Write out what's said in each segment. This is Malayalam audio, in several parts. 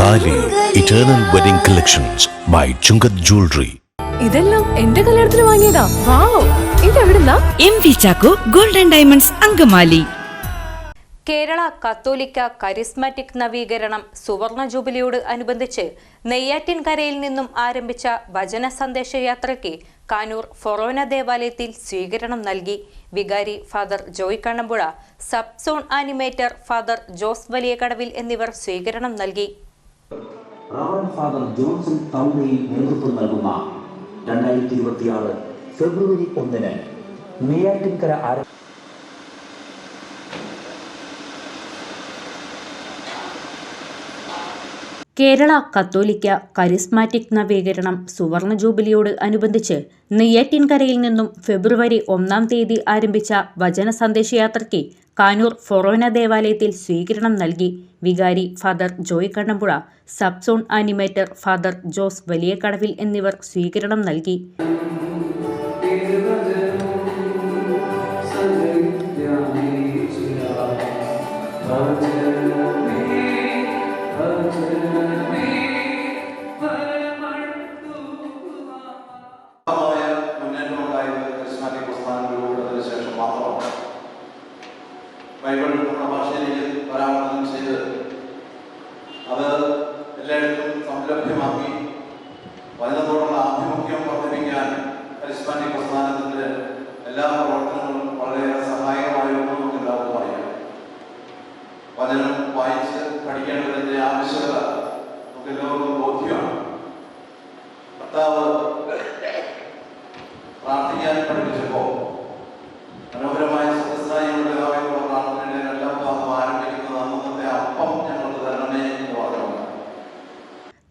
താലി eternal wedding collections by Chungath jewellery. ഇതെല്ലാം എന്റെ കല്യാണത്തിന് വാങ്ങിയതാ. വാവ്, ഇതെവിടുന്നാ? MV Chacko golden diamonds Angamaly. Kerala കത്തോലിക്ക കരിസ്മാറ്റിക് നവീകരണം സുവർണ ജൂബിലിയോട് അനുബന്ധിച്ച് നെയ്യാറ്റിൻകരയിൽ നിന്നും ആരംഭിച്ച വചന സന്ദേശയാത്രയ്ക്ക് കാനൂർ ഫൊറോന ദേവാലയത്തിൽ സ്വീകരണം നൽകി. വികാരി father Joy Kannampuzha, sub zone animator father Jose Valiyakadavil എന്നിവർ സ്വീകരണം നൽകി. ഫാദർ ജോൺസൺ തൗണയിൽ നേതൃത്വം നൽകുന്ന 2026 ഫെബ്രുവരി 1 നെയ്യാറ്റിൻകര കേരള കത്തോലിക്ക കരിസ്മാറ്റിക് നവീകരണം സുവർണ ജൂബിലിയോട് അനുബന്ധിച്ച് നെയ്യാറ്റിൻകരയിൽ നിന്നും ഫെബ്രുവരി 1 ആരംഭിച്ച വചന സന്ദേശയാത്രയ്ക്ക് കാനൂർ ഫൊറോന ദേവാലയത്തിൽ സ്വീകരണം നൽകി. വികാരി father Joy Kannampuzha, sub zone animator father Jose Valiyakadavil എന്നിവർ സ്വീകരണം നൽകി. ബൈബിൾ നമ്മുടെ ഭാഷയിലേക്ക് പരാമർശം ചെയ്ത് അത് എല്ലായിടത്തും സംലഭ്യമാക്കി വചനത്തോടുള്ള ആഭിമുഖ്യം വർദ്ധിപ്പിക്കാൻ കരിസ്മാറ്റിക് പ്രസ്ഥാനത്തിൻ്റെ എല്ലാ പ്രവർത്തനങ്ങളും വളരെയേറെ സഹായകമായിരുന്നു നമുക്ക് എല്ലാവർക്കും അറിയാം. വചനം വായിച്ച് പഠിക്കേണ്ടതിൻ്റെ ആവശ്യകത നമുക്ക് എല്ലാവർക്കും ബോധ്യമാണ്. കർത്താവ് പ്രാർത്ഥിക്കാൻ പഠിപ്പിച്ചപ്പോൾ മനോഹരമായ സദസ്സായുള്ള പ്രാർത്ഥനയുടെ 2ാം ഭാഗം ആരംഭിക്കുന്നത് അന്നത്തെ അപ്പം ഞങ്ങൾക്ക് തരണമേ എന്ന് പറഞ്ഞുകൊണ്ട്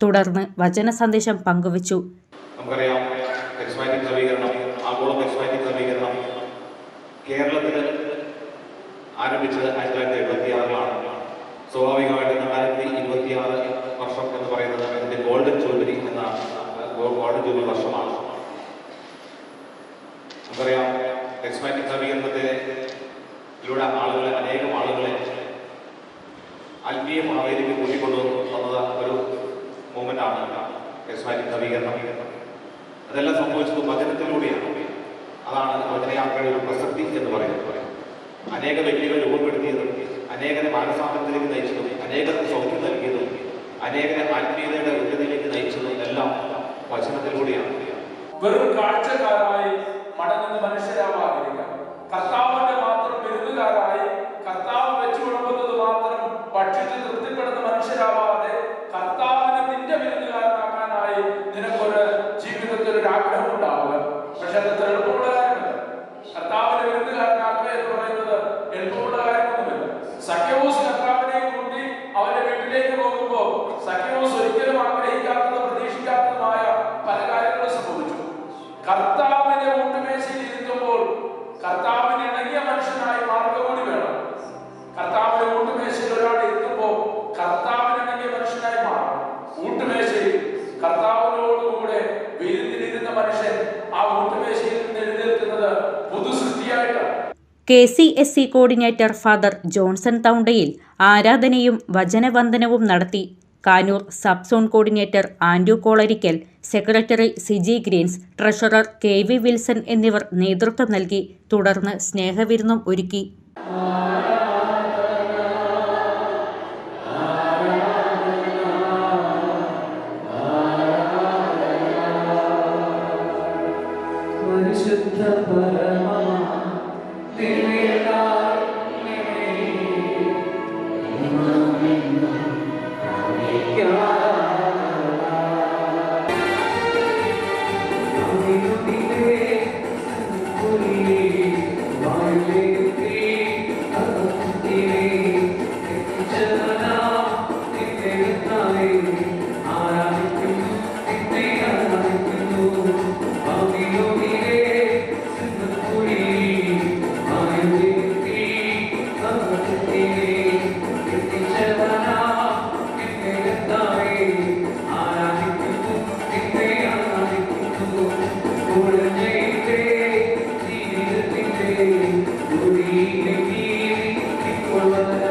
തുടർന്ന് വചന സന്ദേശം പങ്കുവച്ചു. നമുക്കറിയാം, കരിസ്മാറ്റിക് നവീകരണം, ആഗോള കരിസ്മാറ്റിക് നവീകരണം കേരളത്തിൽ ആരംഭിച്ചത് 1976 സ്വാഭാവികമായിട്ട് 2026 വർഷം എന്ന് പറയുന്നത് അതിൻ്റെ ഗോൾഡൻ ജൂബിലി എന്ന ഗോൾഡൻ ജൂബിലി വർഷമാണ്. നമുക്കറിയാം, കരിസ്മാറ്റിക് നവീകരണത്തിലൂടെ അനേകം ആളുകളെ ആത്മീയ പാതയിലേക്ക് കൂട്ടിക്കൊണ്ടു വന്നത് ഒരു മൂവ്മെൻ്റാണ് കരിസ്മാറ്റിക് നവീകരണം. അതെല്ലാം സംഭവിച്ചത് വചനത്തിലൂടെയാണ്. അതാണ് വചനയാത്രയുടെ ഒരു പ്രസക്തി എന്ന് പറയുന്നത്. അനേക വ്യക്തികൾ രൂപപ്പെടുത്തിയതും അനേകരെ മാനസാന്തരത്തിലേക്ക് നയിച്ചതും അനേകർക്ക് സൗഖ്യം നൽകിയതും അനേകരെ ആത്മീയതയുടെ ഉന്നതിയിലേക്ക് നയിച്ചതും എല്ലാം വചനത്തിലൂടെയാണ്. വെറും കാഴ്ചക്കാരായി മടങ്ങുന്ന മനുഷ്യരാവാതിരിക്കുക, കർത്താവിന്റെ മാത്രം വിരുന്നുകാരായി കർത്താവ് വെച്ചു കൊടുക്കുന്നത് മാത്രം ഭക്ഷിച്ച് തൃപ്തിപ്പെടുന്ന മനുഷ്യരാവാതെ കർത്താവിനെ നിന്റെ വിരുന്നുകാരനാക്കാനായി നിനക്കൊരു ജീവിതത്തിൽ ഒരു ആഗ്രഹം ഉണ്ടാവുക. പക്ഷെ അത് എളുപ്പമുള്ള കാര്യമല്ല. കർത്താവിനെ വിരുന്നുകാരനാക്കുക എന്ന് പറയുന്നത് എളുപ്പമുള്ള കാര്യമൊന്നുമില്ല. സഖ്യവൂസ് കർത്താവിനെ കൂട്ടി അവന്റെ വീട്ടിലേക്ക് പോകുമ്പോൾ സഖ്യവൂസ് ഒരിക്കലും ആഗ്രഹിക്കാത്തതും പ്രതീക്ഷിക്കാത്തതുമായ പല കാര്യങ്ങളും സംഭവിച്ചു. കർത്താവിന്റെ ഊട്ടുമേശയിൽ ഇരുത്തുമ്പോൾ കർത്താവിന് ഇണങ്ങിയ മനുഷ്യനായി മാറുക കൂടി വേണം. കർത്താവിന്റെ ഊട്ടുമേശയിൽ ഒരാൾ ഇരുത്തുമ്പോൾ കർത്താവിന് ഇണങ്ങിയ മനുഷ്യനായി മാറും. ഊട്ടുമേശയിൽ കർത്താവിനോടുകൂടെ വിരുന്നിലിരുന്ന മനുഷ്യൻ ആ ഊട്ടുമേശയിൽ നിന്ന് എഴുന്നേൽക്കുന്നത് പുതുസൃഷ്ടിയായിട്ടാണ്. KCSE കോർഡിനേറ്റർ ഫാദർ ജോൺസൺ തൗണ്ടയിൽ ആരാധനയും വചനവന്ദനവും നടത്തി. Kanoor sub zone coordinator Andrew Kolarickal, secretary Siji Greens, treasurer KV Wilson എന്നിവർ നേതൃത്വം നൽകി. തുടർന്ന് സ്നേഹവിരുന്നും ഒരുക്കി. Thank you.